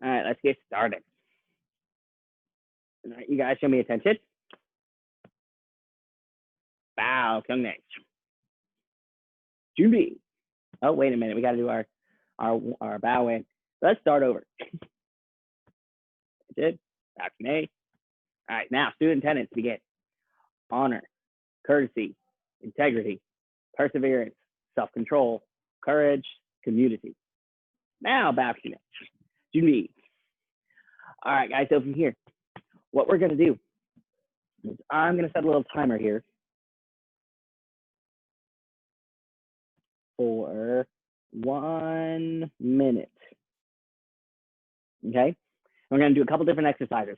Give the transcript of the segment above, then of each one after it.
All right, let's get started. All right, you guys show me attention. Bow, 경례. 준비. Oh, wait a minute. We got to do our bow in. Let's start over. Did. Back to me. All right, now student attendance begin. Honor, courtesy, integrity, perseverance, self-control, courage, community. Now back to me. 준비. All right, guys, so from here, what we're going to do is I'm going to set a little timer here for 1 minute. Okay? We're going to do a couple different exercises.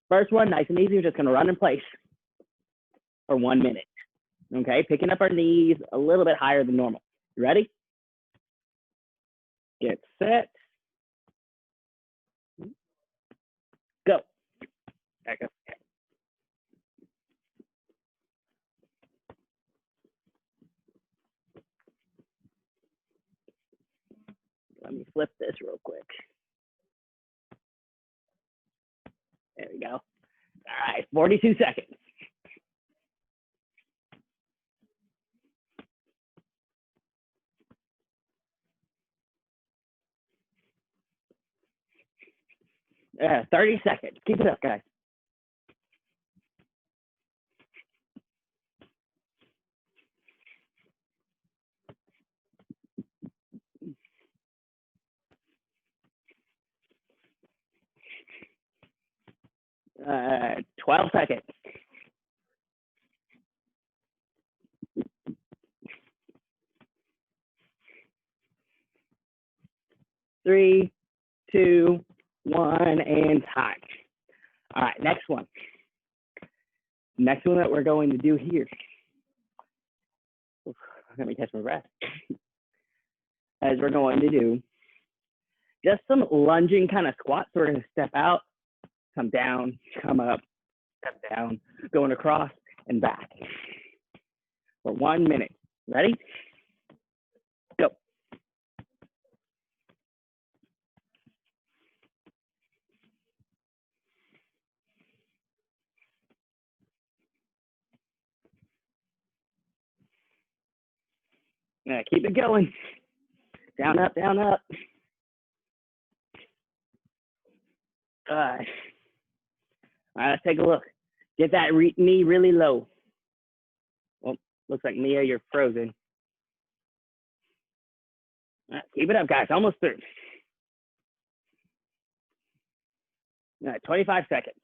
First one, nice and easy. We're just going to run in place for 1 minute. Okay? Picking up our knees a little bit higher than normal. You ready? Get set. Go. Back up. Let me flip this real quick. There we go. All right, 42 seconds. Yeah, 30 seconds. Keep it up, guys. Uh, 12 seconds. 3, 2, 1, and time. All right, next one. Next one that we're going to do here. Let me catch my breath. As we're going to do just some lunging kind of squats. So we're going to step out, come down, come up, step down, going across and back for 1 minute. Ready? Go. Keep it going. Down, up, down, up. All right, let's take a look. Get that knee really low. Well, looks like Mia, you're frozen. All right, keep it up, guys. Almost through. All right, 25 seconds.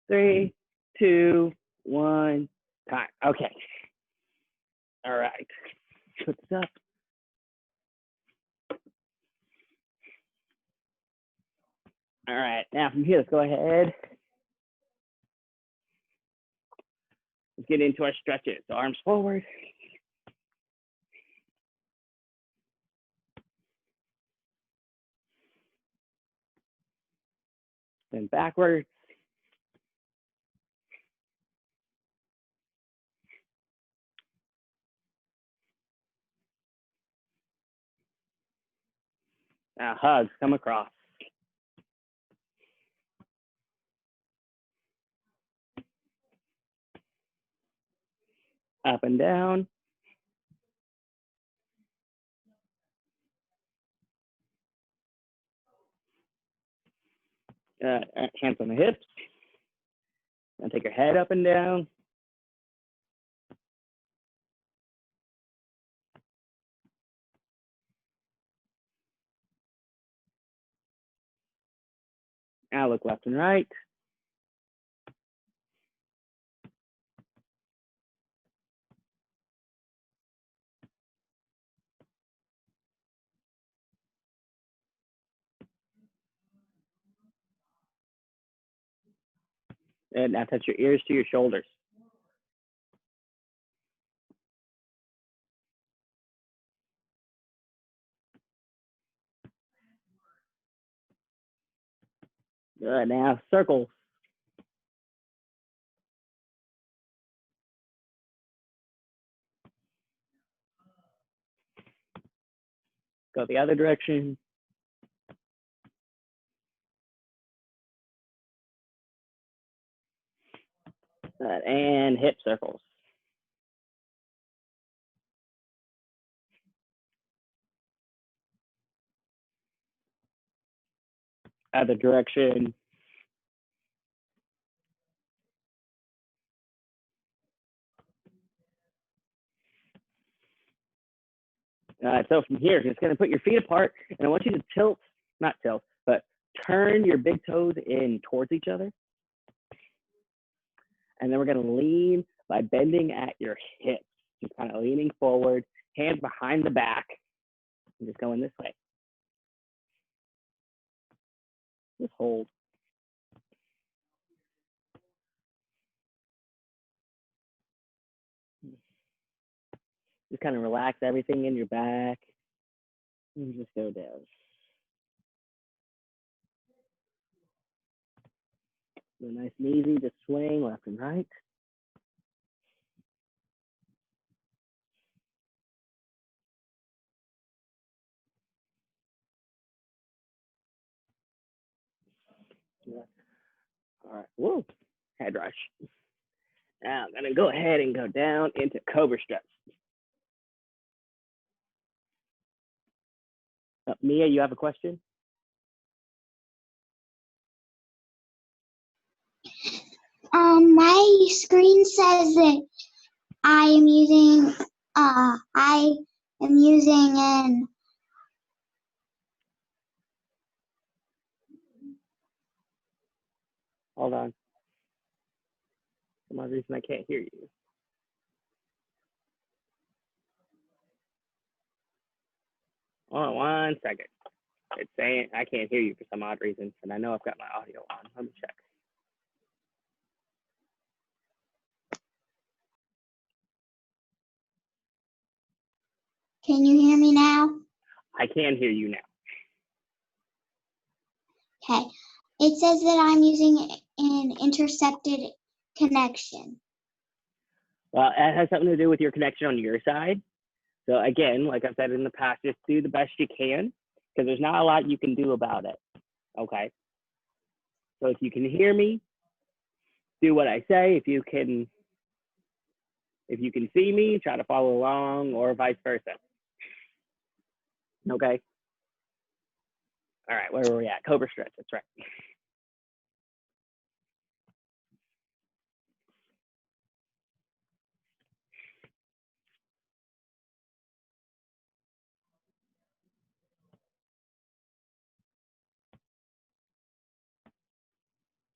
Three, two, one, time. Okay. All right. Put this up. All right. Now from here, let's go ahead. Let's get into our stretches. So arms forward. Then backwards. Now hugs, come across. Up and down. Hands on the hips. And take your head up and down. Now look left and right. And now touch your ears to your shoulders. Good. Now circles. Go the other direction. Good. And hip circles. Other direction. So from here, just going to put your feet apart, and I want you to tilt, not tilt, but turn your big toes in towards each other. And then we're going to lean by bending at your hips, just kind of leaning forward, hands behind the back, and just going this way. Just hold. Just kind of relax everything in your back, and just go down. So nice and easy, just swing left and right. Yeah. All right, whoa, head rush. Now I'm gonna go ahead and go down into cobra stretch. Mia, you have a question? My screen says that I am using an Hold on. For some reason I can't hear you. Hold on 1 second. It's saying I can't hear you for some odd reason, and I know I've got my audio on. Let me check. Can you hear me now? I can hear you now. Okay. It says that I'm using an intercepted connection. Well, it has something to do with your connection on your side. So again, like I've said in the past, just do the best you can, because there's not a lot you can do about it. Okay. So if you can hear me, do what I say. If you can see me, try to follow along, or vice versa. Okay. All right, where were we at? Cobra stretch, that's right.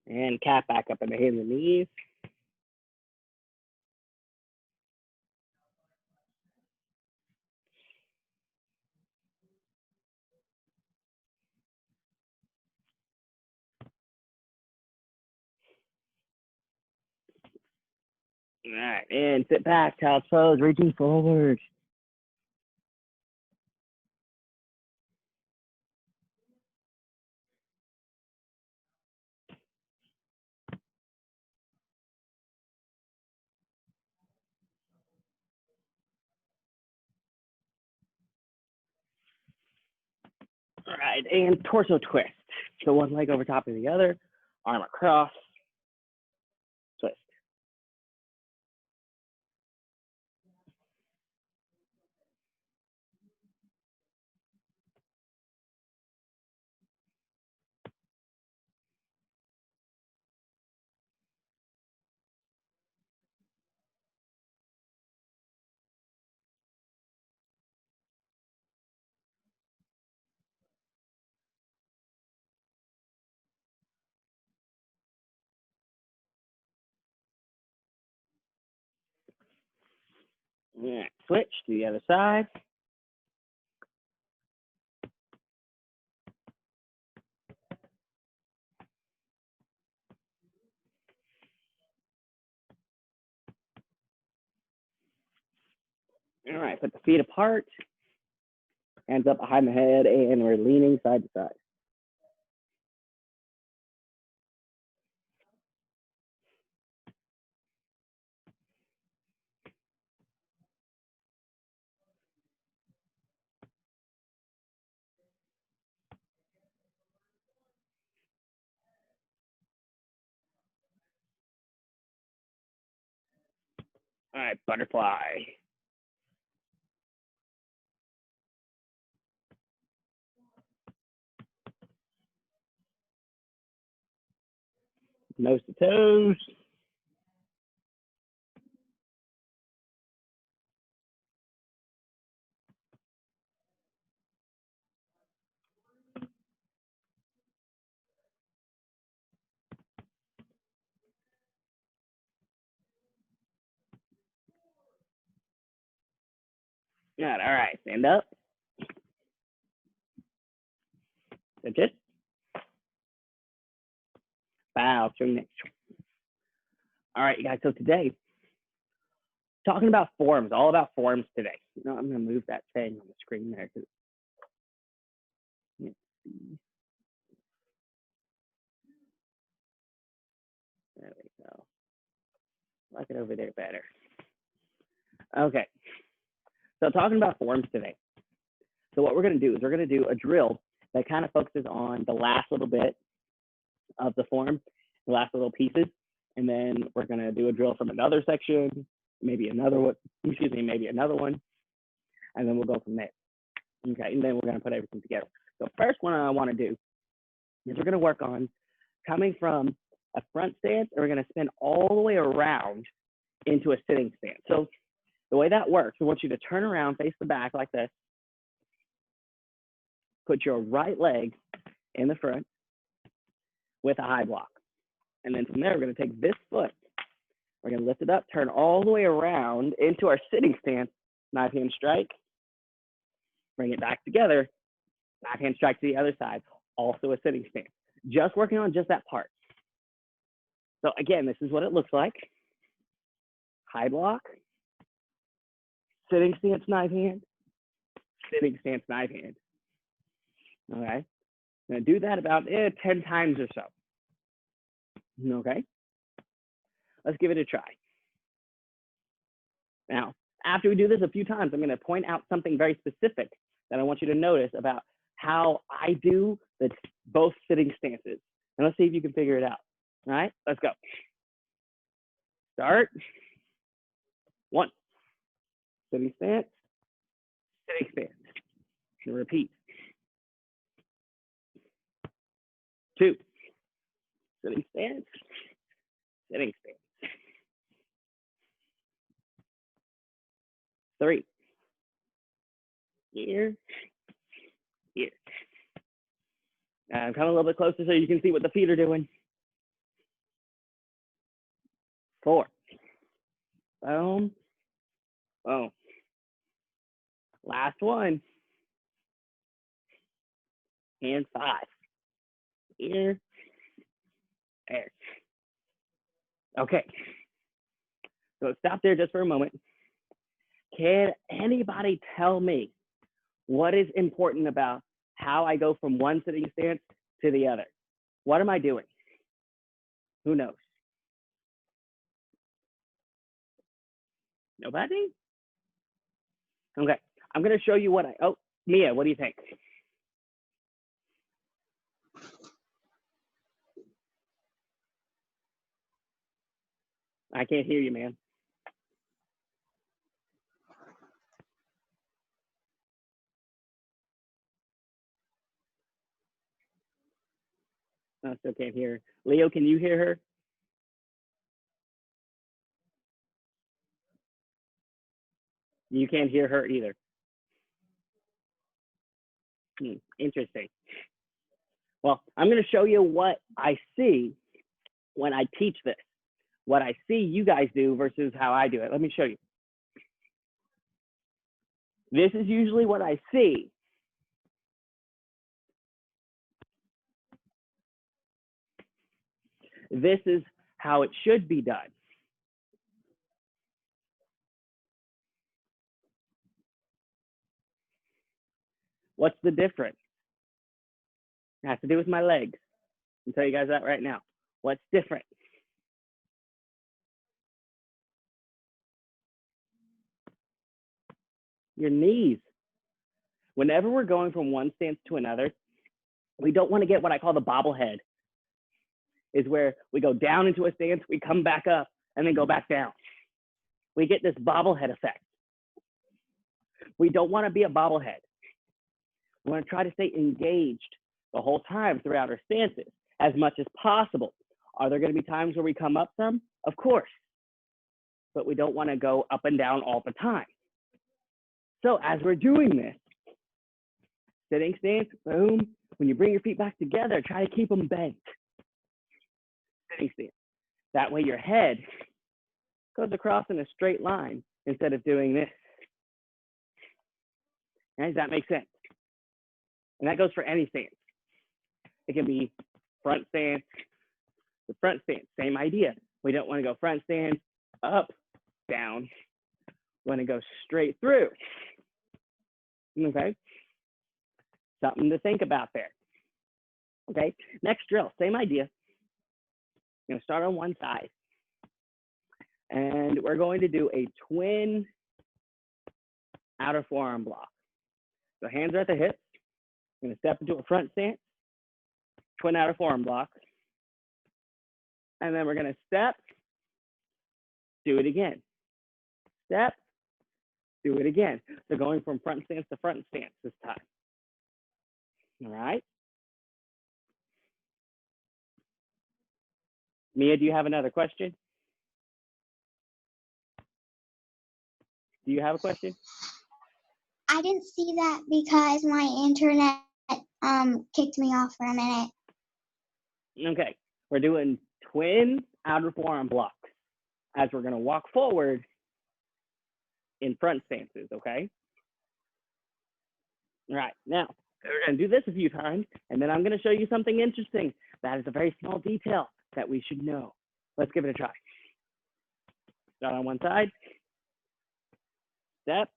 And cat back up in the hands and knees. All right, and sit back, child's pose, reaching forward. All right, and torso twist. So one leg over top of the other, arm across, twist. All right, switch to the other side. All right, put the feet apart, hands up behind the head, and we're leaning side to side. All right, butterfly. Nose to toes. Good. All right, stand up. That's it. Bow, turn next. All right, you guys. So today, talking about forms, all about forms today. You know, I'm going to move that thing on the screen there. Let's see. There we go. I like it over there better. Okay. So talking about forms today. So what we're going to do is we're going to do a drill that kind of focuses on the last little bit of the form, the last little pieces, and then we're going to do a drill from another section, maybe another one, maybe another one, and then we'll go from there. Okay, and then we're going to put everything together. So first one I want to do is we're going to work on coming from a front stance, and we're going to spin all the way around into a sitting stance. So the way that works, we want you to turn around, face the back like this, put your right leg in the front with a high block. And then from there, we're going to take this foot, we're going to lift it up, turn all the way around into our sitting stance, knife hand strike, bring it back together, knife hand strike to the other side, also a sitting stance. Just working on just that part. So again, this is what it looks like. High block, sitting stance, knife hand, sitting stance, knife hand. Okay, I'm gonna do that about 10 times or so. Okay, let's give it a try. Now, after we do this a few times, I'm gonna point out something very specific that I want you to notice about how I do both sitting stances. And let's see if you can figure it out. All right, let's go. Start. 1, sitting stance, sitting stance. And repeat. 2, sitting stance, sitting stance. 3, here, here. Come a little bit closer so you can see what the feet are doing. 4, boom, boom. Last one. And 5, here, there. Okay, so stop there just for a moment. Can anybody tell me what is important about how I go from one sitting stance to the other? What am I doing? Who knows? Nobody? Okay, I'm gonna show you what oh, Mia, what do you think? I can't hear you, man. I still can't hear her. Leo, can you hear her? You can't hear her either. Interesting. Well, I'm going to show you what I see when I teach this, what I see you guys do versus how I do it. Let me show you. This is usually what I see. This is how it should be done. What's the difference? It has to do with my legs. I'll tell you guys that right now. What's different? Your knees. Whenever we're going from one stance to another, we don't want to get what I call the bobblehead, is where we go down into a stance, we come back up, and then go back down. we get this bobblehead effect. We don't want to be a bobblehead. We want to try to stay engaged the whole time throughout our stances as much as possible. Are there going to be times where we come up some? Of course. But we don't want to go up and down all the time. So as we're doing this, sitting stance, boom. When you bring your feet back together, try to keep them bent. Sitting stance. That way your head goes across in a straight line instead of doing this. Okay, does that make sense? And that goes for any stance. It can be front stance, the front stance, same idea. We don't want to go front stance, up, down. We want to go straight through. Okay? Something to think about there. Okay, next drill, same idea. I'm going to start on one side. And we're going to do a twin outer forearm block. So hands are at the hips. I'm going to step into a front stance, twin outer forearm block. And then we're going to step, do it again. Step, do it again. So going from front stance to front stance this time. All right. Mia, do you have another question? Do you have a question? I didn't see that because my internet kicked me off for a minute. Okay, we're doing twin outer forearm blocks as we're going to walk forward in front stances, okay? All right, now we're going to do this a few times, and then I'm going to show you something interesting. That is a very small detail that we should know. Let's give it a try. Start on one side. Step,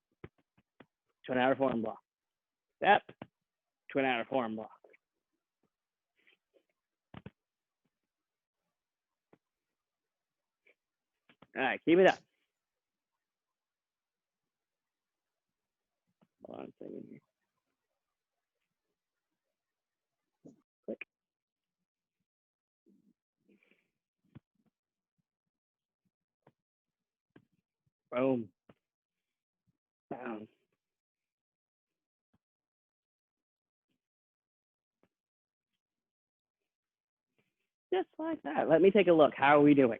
twin outer forearm block. Step, twin outer forearm block. All right, keep it up. Hold on a second here. Click. Boom. Down. Just like that. Let me take a look. How are we doing?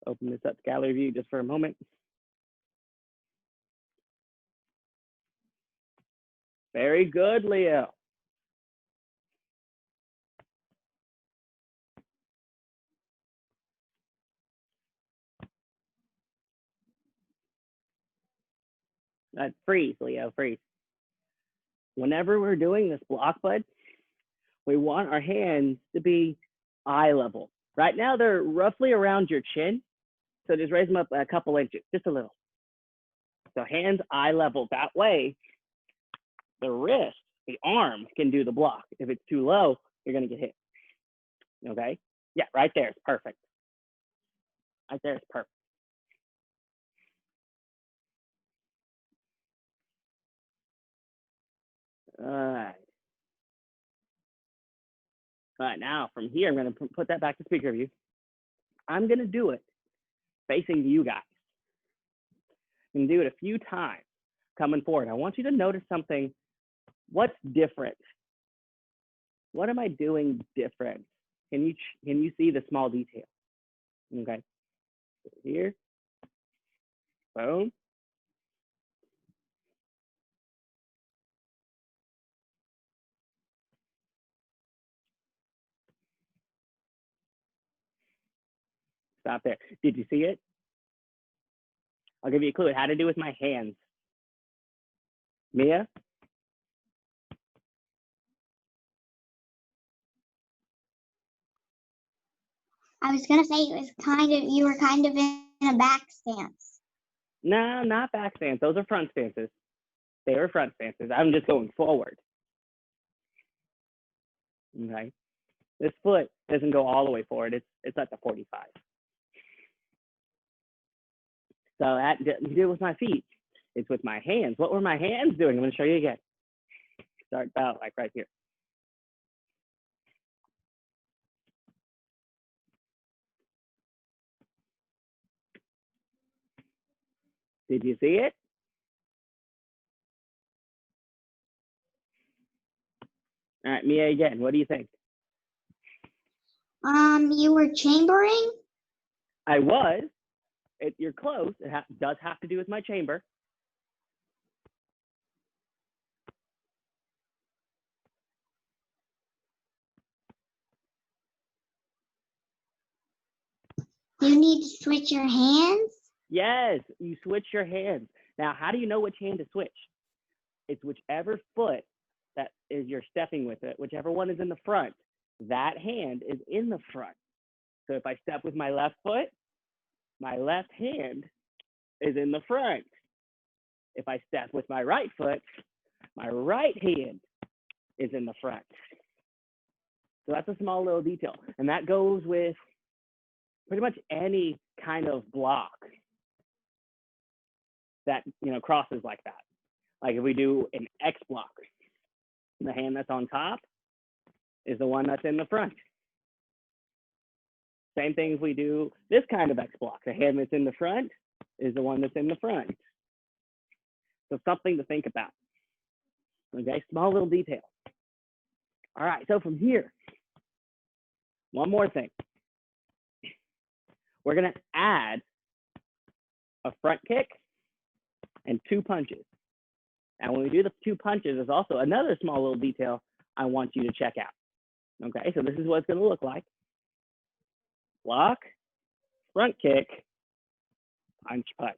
Open this up to gallery view just for a moment. Very good, Leo. Freeze, Leo, freeze. Whenever we're doing this block, bud, we want our hands to be eye level. Right now, they're roughly around your chin. So just raise them up a couple inches, just a little. So hands eye level. That way, the wrist, the arm can do the block. If it's too low, you're going to get hit. Okay? Yeah, right there is perfect. Right there is perfect. All right. All right, now from here, I'm going to put that back to speaker view. I'm going to do it facing you guys. I'm going to do it a few times coming forward. I want you to notice something. What's different? What am I doing different? Can you see the small detail? Okay. So here. Boom. Stop there. Did you see it? I'll give you a clue. It had to do with my hands. Mia? I was gonna say you were kind of in a back stance. No, not back stance. Those are front stances. They were front stances. I'm just going forward. Okay. This foot doesn't go all the way forward. It's at the 45. So that didn't do it with my feet. It's with my hands. What were my hands doing? I'm going to show you again. Start about like right here. Did you see it? All right, Mia, again, what do you think? You were chambering? I was. You're close. It does have to do with my chamber. You need to switch your hands? Yes, you switch your hands. Now, how do you know which hand to switch? It's whichever foot that is you're stepping with it, whichever one is in the front, that hand is in the front. So if I step with my left foot, my left hand is in the front. If I step with my right foot, my right hand is in the front. So that's a small little detail. And that goes with pretty much any kind of block that, you know, crosses like that. Like if we do an X block, the hand that's on top is the one that's in the front. Same thing if we do this kind of X block, the hand that's in the front is the one that's in the front. So something to think about. Okay, small little detail. All right, so from here, one more thing. We're gonna add a front kick and 2 punches. And when we do the 2 punches, there's also another small little detail I want you to check out. Okay, so this is what it's gonna look like. Block, front kick, punch, punch.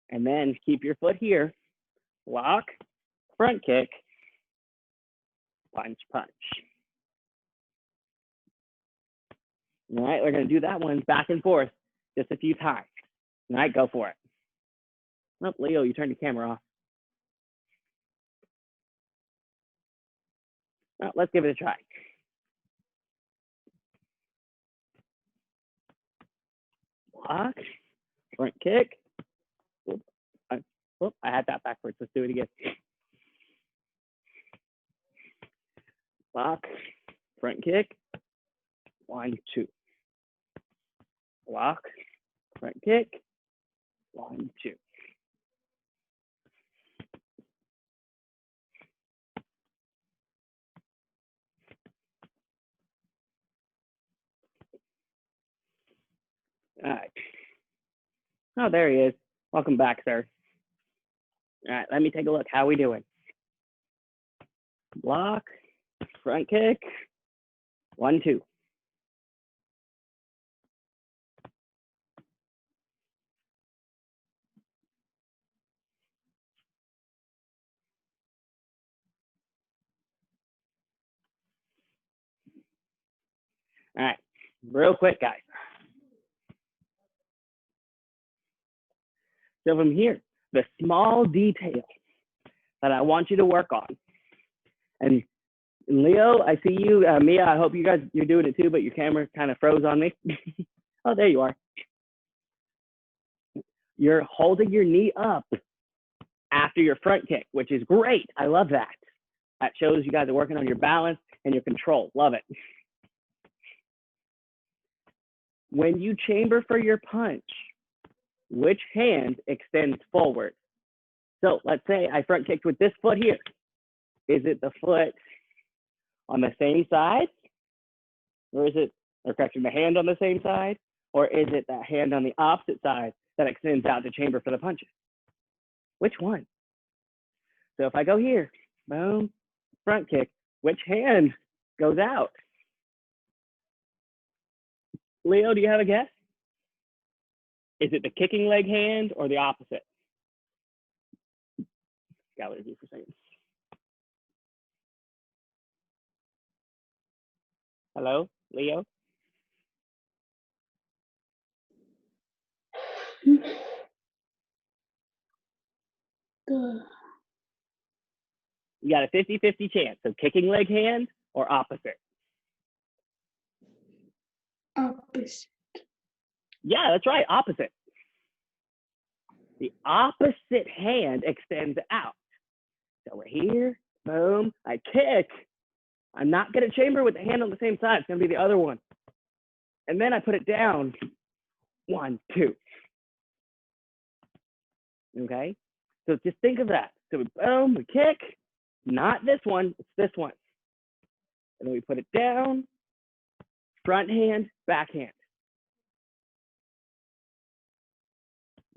And then keep your foot here. Block, front kick, punch, punch. All right, we're gonna do that one back and forth just a few times. All right, go for it. Oh, Leo, you turned your camera off. Well, let's give it a try. Block, front kick. I had that backwards. Let's do it again. Block, front kick. 1, 2. Block, front kick. 1, 2. All right. Oh, there he is. Welcome back, sir. All right, let me take a look. How we doing? Block, front kick. 1, 2. All right, real quick, guys. So from here, the small detail that I want you to work on, and Leo, I see you. Mia, I hope you're doing it too, but your camera kind of froze on me. Oh, there you are. You're holding your knee up after your front kick, which is great. I love that. That shows you guys are working on your balance and your control. Love it. When you chamber for your punch, which hand extends forward? So let's say I front kicked with this foot here. Is it the foot on the same side? Or is it, or correction, the hand on the same side? Or is it the hand on the opposite side that extends out to chamber for the punches? Which one? So if I go here, boom, front kick, which hand goes out? Leo, do you have a guess? Is it the kicking leg hand or the opposite? Got what I do for a second. Hello, Leo? You got a 50-50 chance. So kicking leg hand or opposite? Opposite. Yeah, that's right, opposite. The opposite hand extends out. So we're here, boom, I kick. I'm not gonna chamber with the hand on the same side. It's gonna be the other one. And then I put it down, 1, 2. Okay? So just think of that. So we boom, we kick, not this one, it's this one. And then we put it down, front hand, back hand.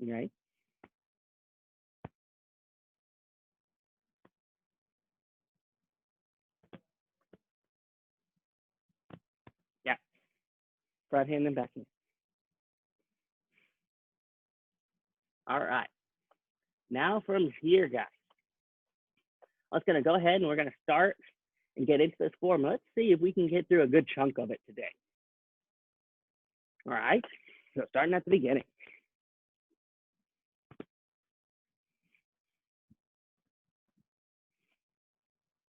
Okay? Yeah. Front hand and back hand. All right. Now from here, guys, let's gonna go ahead and we're gonna start and get into this form. Let's see if we can get through a good chunk of it today. All right. So starting at the beginning.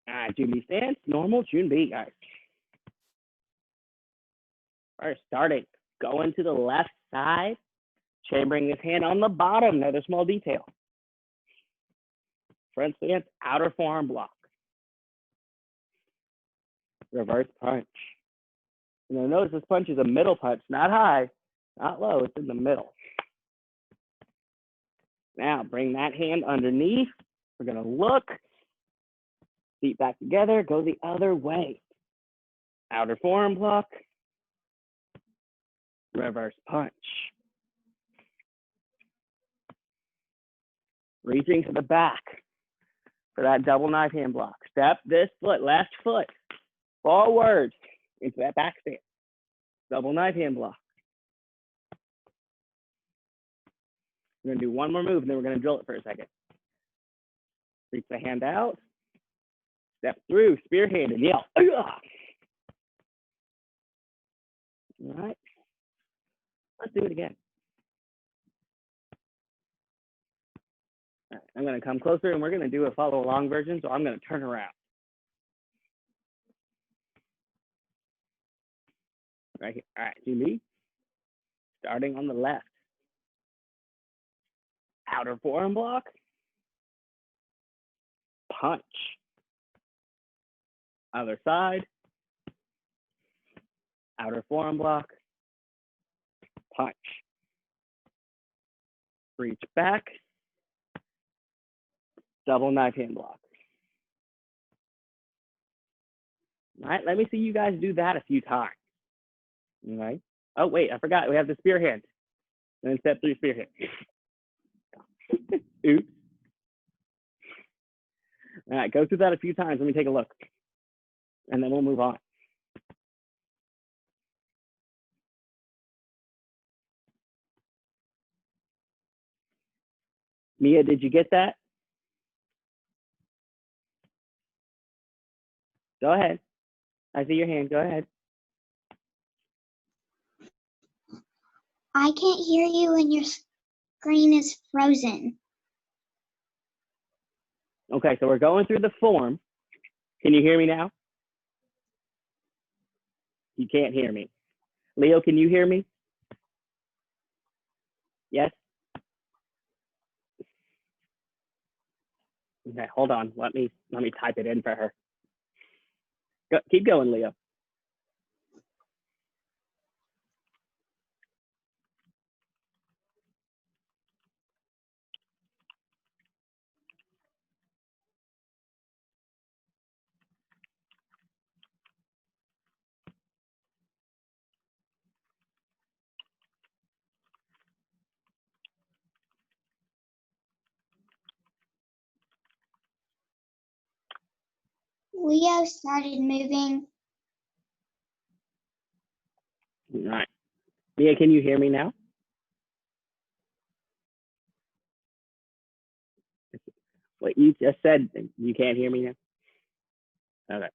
All right, June B stance, normal, June B, guys. All right, starting. Going to the left side, chambering his hand on the bottom, another small detail. Front stance, outer forearm block. Reverse punch. And you'll notice this punch is a middle punch, not high, not low, it's in the middle. Now bring that hand underneath. We're gonna look, feet back together, go the other way. Outer forearm block, reverse punch. Reaching to the back for that double knife hand block. Step this foot, left foot, forward into that back stance. Double knife hand block. We're gonna do one more move and then we're gonna drill it for a second. Reach the hand out, step through, spear hand and yell. All right, let's do it again. All right, I'm gonna come closer and we're gonna do a follow along version, so I'm gonna turn around. Right here, all right, Jimmy, starting on the left. Outer forearm block, punch. Other side, outer forearm block, punch. Reach back, double knife hand block. All right, let me see you guys do that a few times. All right. Oh, wait, I forgot. We have the spear hand. And then step through spear hand. Oops. All right, go through that a few times. Let me take a look. And then we'll move on. Mia, did you get that? Go ahead. I see your hand. Go ahead. I can't hear you and your screen is frozen. Okay, so we're going through the form. Can you hear me now? You can't hear me. Leo, can you hear me? Yes? Okay, hold on. Let me type it in for her. Go, keep going, Leo. Leo started moving. All right. Mia, can you hear me now? What you just said, you can't hear me now? Okay.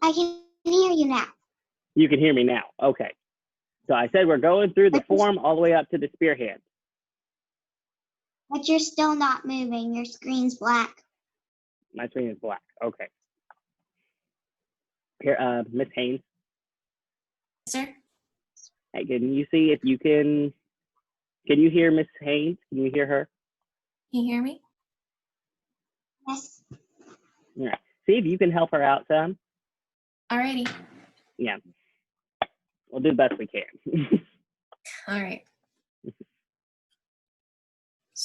I can hear you now. You can hear me now. Okay. So I said we're going through the form all the way up to the spear hand. But you're still not moving. Your screen's black. My screen is black. Okay. Here, Miss Haynes. Sir? Hey, can you see if you can you hear Miss Haynes? Can you hear her? Can you hear me? Yes. All right. See if you can help her out some. Alrighty. Yeah. We'll do the best we can. All right.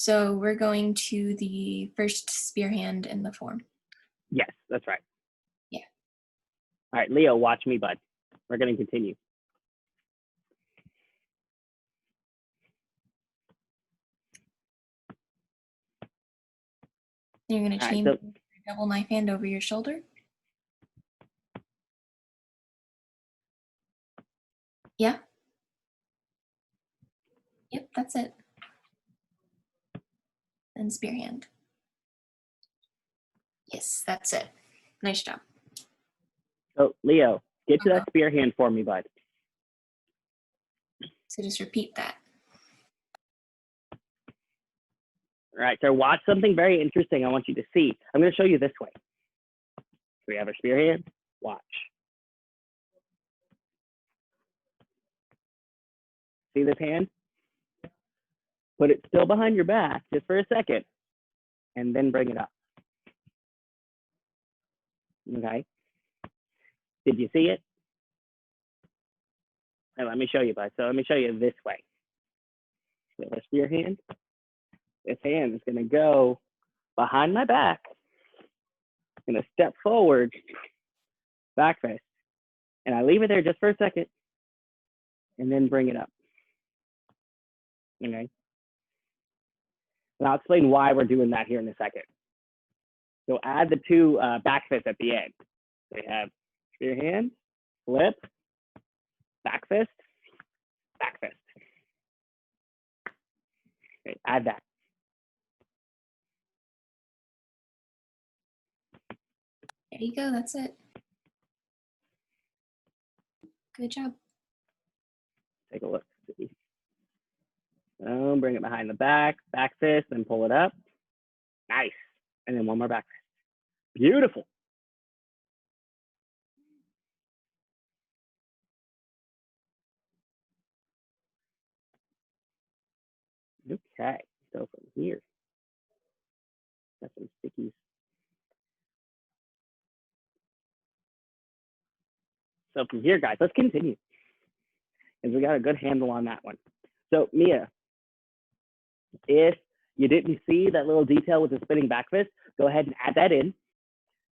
So we're going to the first spear hand in the form. Yes, that's right. Yeah. All right, Leo, watch me, bud. We're going to continue. You're going All to right, chain so your double knife hand over your shoulder. Yeah. Yep, that's it. And spear hand. Yes, that's it. Nice job. so Leo, get to Okay. that spear hand for me, bud. So just repeat that. All right, so watch something very interesting I want you to see. I'm going to show you this way. So we have our spear hand. Watch. See this hand? Put it still behind your back just for a second, and then bring it up. Okay? Did you see it? And let me show you, bud. So let me show you this way. So our spear hand. This hand is going to go behind my back. Going to step forward, back fist, and I leave it there just for a second, and then bring it up. Okay? And I'll explain why we're doing that here in a second. So add the two back fists at the end. So we have spear hand, flip, back fist, back fist. Okay, add that. There you go. That's it. Good job. Take a look. See. Bring it behind the back fist, and pull it up. Nice. And then one more back fist. Beautiful. Okay, so from here, got some stickies. So from here, guys, let's continue. Because we got a good handle on that one. So Mia, if you didn't see that little detail with the spinning back fist, go ahead and add that in.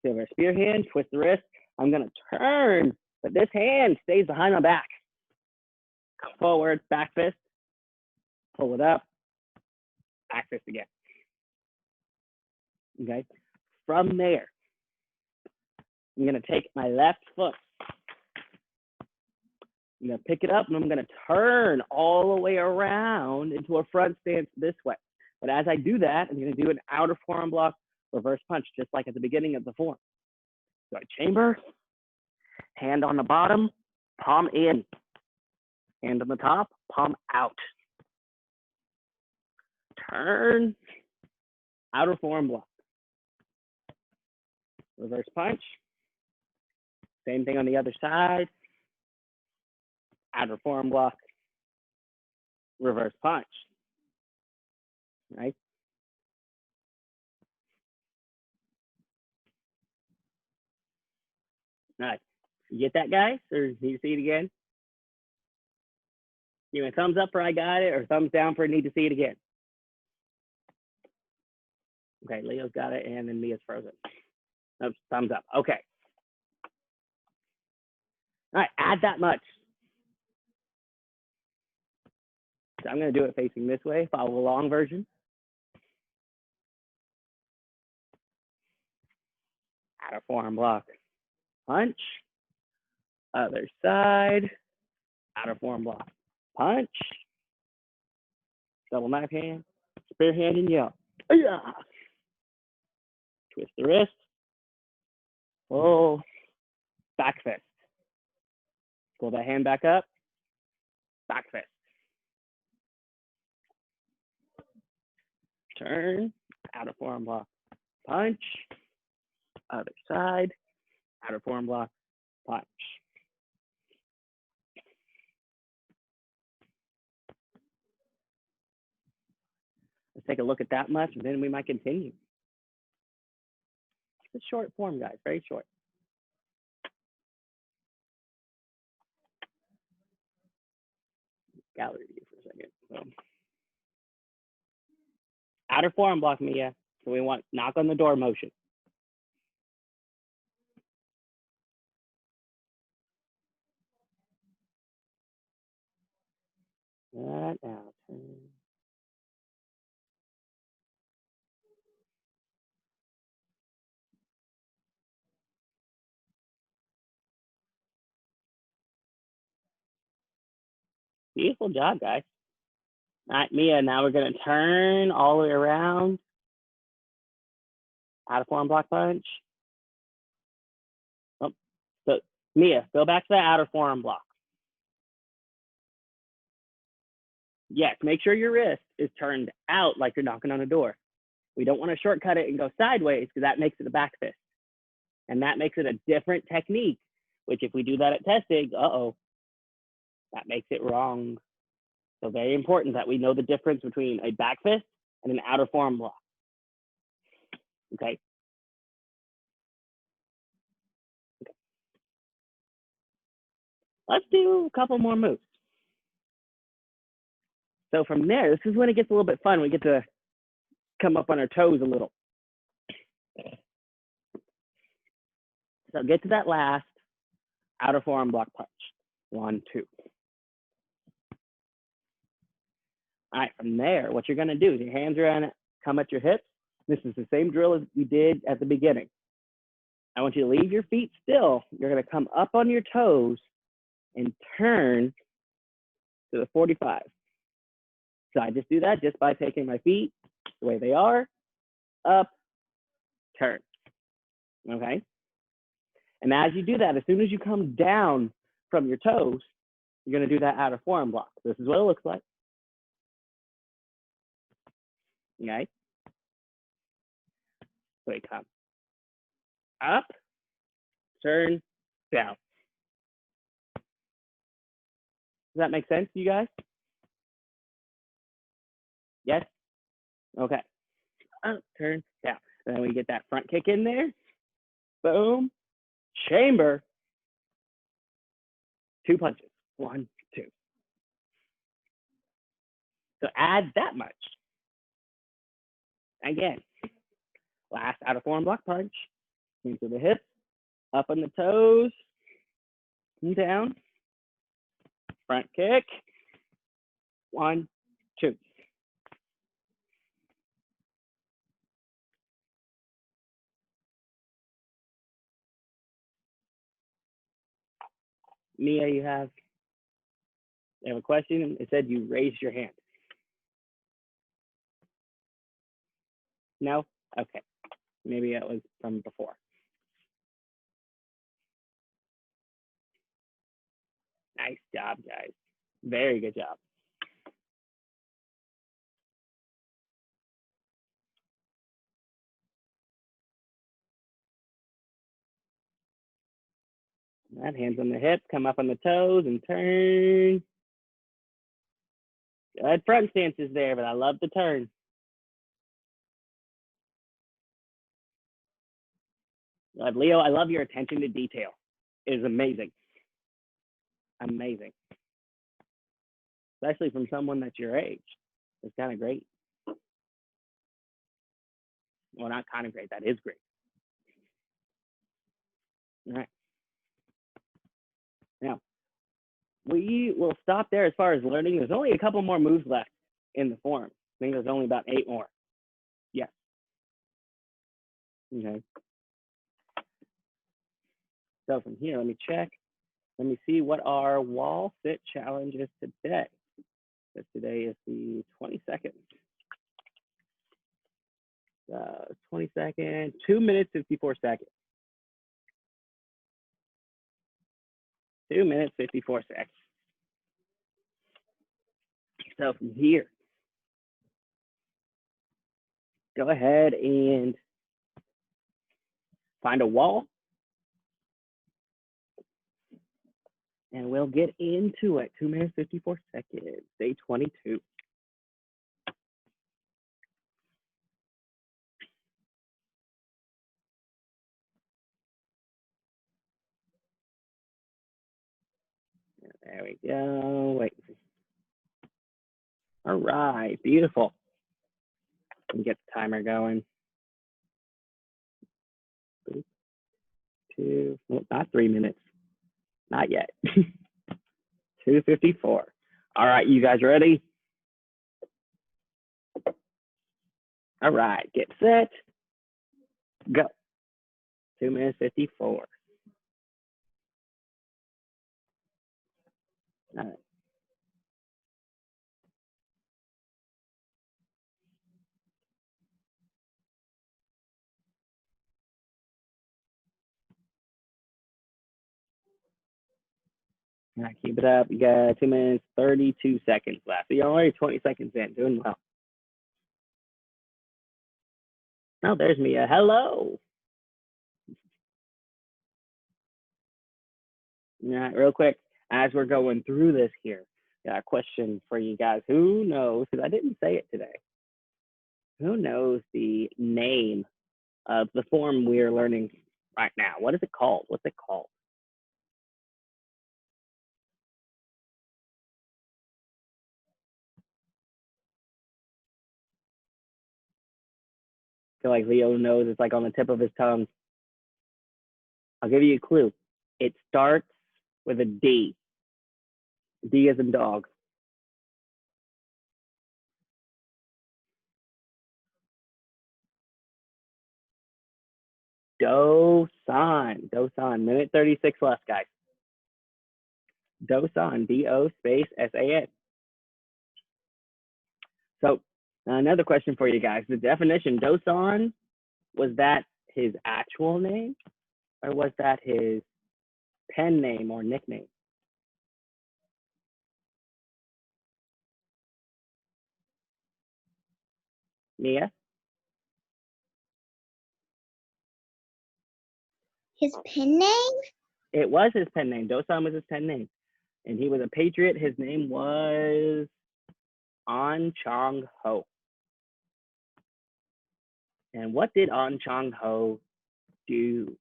So we have our spear hand, twist the wrist. I'm gonna turn, but this hand stays behind my back. Come forward, back fist, pull it up, back fist again. Okay. From there, I'm gonna take my left foot. I'm gonna pick it up and I'm gonna turn all the way around into a front stance this way. But as I do that, I'm gonna do an outer forearm block, reverse punch, just like at the beginning of the form. So I chamber, hand on the bottom, palm in. Hand on the top, palm out. Turn, outer forearm block. Reverse punch. Same thing on the other side. Outer forearm block. Reverse punch. Right? All right. You get that, guys? Or need to see it again? Give me a thumbs up for I got it, or thumbs down for need to see it again. Okay, Leo's got it, and then Mia's frozen. Oops, thumbs up. Okay. All right, add that much. So I'm going to do it facing this way, follow the long version. Outer forearm block. Punch. Other side. Outer forearm block. Punch. Double knife hand. Spear hand and yell. Yeah. Twist the wrist. Pull. Back fist. Pull that hand back up. Back fist. Turn. Outer forearm block. Punch. Other side. Outer forearm block. Punch. Let's take a look at that much, and then we might continue. It's a short form, guys, very short. Gallery view for a second. So, outer forearm block, Mia. So we want knock on the door motion. That out. Beautiful job, guys. All right, Mia, now we're going to turn all the way around. Out of forearm block punch. Oh, so Mia, go back to that outer forearm block. Yes, make sure your wrist is turned out like you're knocking on a door. We don't want to shortcut it and go sideways because that makes it a back fist. And that makes it a different technique, which if we do that at testing, that makes it wrong. So very important that we know the difference between a back fist and an outer forearm block. Okay. Let's do a couple more moves. So from there, this is when it gets a little bit fun. We get to come up on our toes a little. So get to that last outer forearm block punch. 1, 2. All right, from there, what you're gonna do is your hands are gonna come at your hips. This is the same drill as we did at the beginning. I want you to leave your feet still. You're gonna come up on your toes and turn to the 45. So I just do that just by taking my feet the way they are, up, turn, okay? And as you do that, as soon as you come down from your toes, you're gonna do that outer forearm block. This is what it looks like, okay? So we come up, turn, down. Does that make sense to you guys? Yes? Okay. Up, turn, down. And then we get that front kick in there. Boom. Chamber. 2 punches. 1, 2. So add that much. Again, last outer forearm block punch. Into the hips, up on the toes, and down. Front kick. 1, 2. Mia, you have a question? It said you raised your hand. No? Okay. Maybe it was from before. Nice job, guys. Very good job. That hands on the hips, come up on the toes and turn. Good front stances there, but I love the turn. Leo, I love your attention to detail. It is amazing. Amazing. Especially from someone that's your age. It's kind of great. Well, not kind of great. That is great. All right. Now, we will stop there as far as learning. There's only a couple more moves left in the form. I think there's only about 8 more. Yes. Okay. So from here, let me check. Let me see what our wall sit challenge is today. So today is the 22nd. 22nd, 2 minutes, 54 seconds. 2 minutes, 54 seconds. So from here, go ahead and find a wall. And we'll get into it. 2 minutes, 54 seconds, day 22. There we go. Wait. All right, beautiful. And get the timer going. 2, well, not 3 minutes. Not yet. 2:54. All right, you guys ready? All right, get set. Go. 2 minutes 54. All right. All right, keep it up. You got 2 minutes, 32 seconds left. So you're already 20 seconds in, doing well. Oh, there's Mia. Hello. All right, real quick, as we're going through this here, got a question for you guys. Who knows, because I didn't say it today, who knows the name of the form we're learning right now? What is it called? What's it called? I feel like Leo knows. It's like on the tip of his tongue. I'll give you a clue. It starts with a D. D as in dog. Dosan. Dosan. Minute 36 left, guys. Dosan. D-O space S-A-N. So another question for you guys. The definition, Dosan, was that his actual name or was that his pen name or nickname? Mia? His pen name? It was his pen name. Dosan was his pen name. And he was a patriot. His name was An Chong Ho. And what did An Chong Ho do?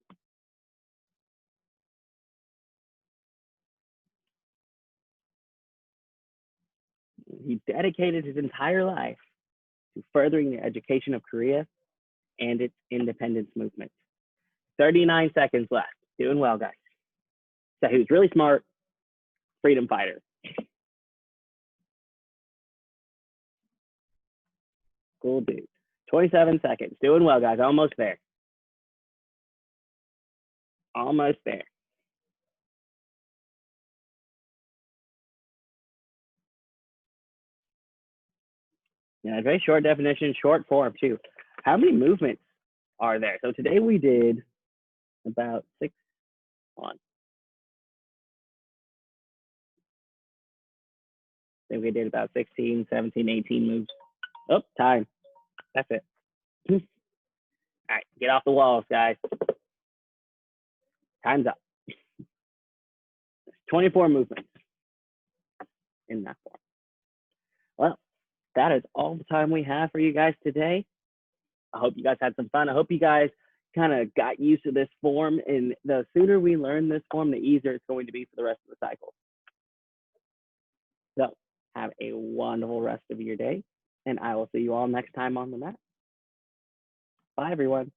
He dedicated his entire life to furthering the education of Korea and its independence movement. 39 seconds left. Doing well, guys. So he was really smart, freedom fighter. Cool dude. 27 seconds. Doing well, guys. Almost there. Almost there. Yeah, very short definition, short form too. How many movements are there? So today we did about 6 on. I think we did about 16, 17, 18 moves. Oh, time. That's it. All right, get off the walls, guys. Time's up. 24 movements in that form. Well, that is all the time we have for you guys today. I hope you guys had some fun. I hope you guys kind of got used to this form, and the sooner we learn this form, the easier it's going to be for the rest of the cycle. So have a wonderful rest of your day, and I will see you all next time on the mat. Bye, everyone.